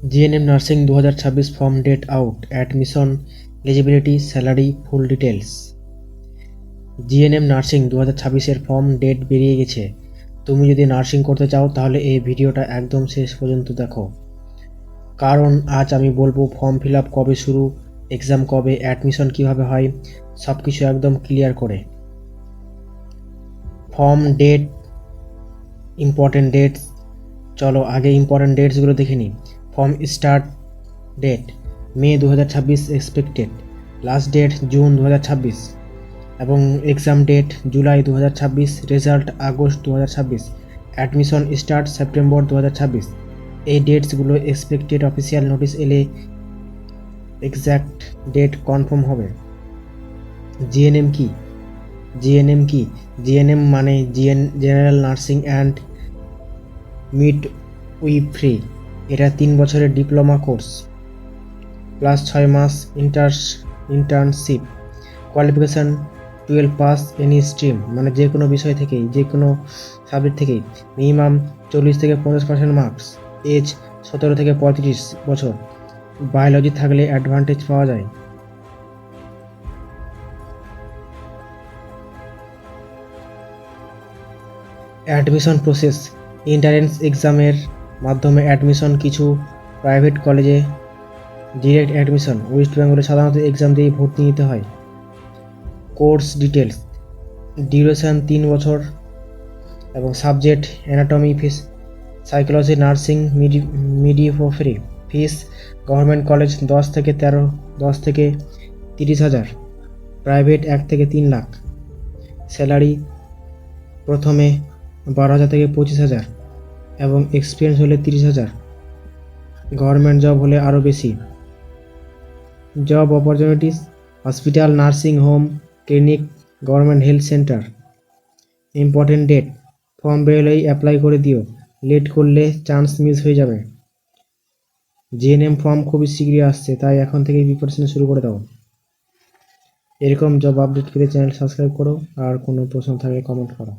GNM nursing 2026 form date out, admission, eligibility, salary, full details. GNM nursing 2026-এর form date বেরিয়ে গেছে। তুমি যদি নার্সিং করতে চাও তাহলে এই ভিডিওটা একদম শেষ পর্যন্ত দেখো, কারণ আজ আমি বলবো ফর্ম ফিল আপ কবে শুরু, এক্সাম কবে, অ্যাডমিশন কিভাবে হয়, সব কিছু একদম ক্লিয়ার করে। Form date, important dates. চলো আগে ইম্পর্টেন্ট ডেটসগুলো দেখে নিই। Form start date May 2026 expected, last date June 2026 এবং exam date July 2026, result August 2026, admission start September 2026। এই ডেটসগুলো এক্সপেক্টেড, অফিসিয়াল নোটিশ এলে এক্স্যাক্ট ডেট কনফার্ম হবে। জিএনএম কি? জিএনএম কি? জিএনএম মানে জেনারেল নার্সিং অ্যান্ড মিডউইফরি। এটা 3 বছরের ডিপ্লোমা কোর্স প্লাস 6 মাস internship. Qualification 12 pass any stream, মানে যে কোনো বিষয় থেকেই, যে কোনো সাবজেক্ট থেকেই। মিনিমাম 40 থেকে 50% মার্কস। এজ 17 থেকে 35 বছর। বায়োলজি থাকলে অ্যাডভান্টেজ পাওয়া যায়। অ্যাডমিশন প্রসেস, এন্ট্রান্স এক্সামের মাধ্যমে অ্যাডমিশন, কিছু প্রাইভেট কলেজে ডিরেক্ট অ্যাডমিশন। ওয়েস্ট বেঙ্গলে সাধারণত এক্সাম দিয়ে ভর্তি নিতে হয়। কোর্স ডিটেলস, ডিউরেশন 3 বছর এবং সাবজেক্ট অ্যানাটমি, সাইকোলজি, নার্সিং, মিডিওফ্রি। ফিস গভর্নমেন্ট কলেজ 10 থেকে 30,000, প্রাইভেট 1 থেকে 3 লাখ। স্যালারি প্রথমে 12,000 থেকে 25,000 এবং এক্সপিরিয়েন্স হলে 30,000। গভর্নমেন্ট জব হলে আরও বেশি। Job opportunities, hospital, nursing home, clinic, government health centre. Important date, form বেরোলেই অ্যাপ্লাই করে দিও, লেট করলে চান্স মিস হয়ে যাবে। জিএনএম ফর্ম খুবই শীঘ্রই আসছে, তাই এখন থেকেই প্রিপারেশন শুরু করে দাও। এরকম জব আপডেট পেতে চ্যানেল সাবস্ক্রাইব করো, আর কোনো প্রশ্ন থাকলে কমেন্ট করো।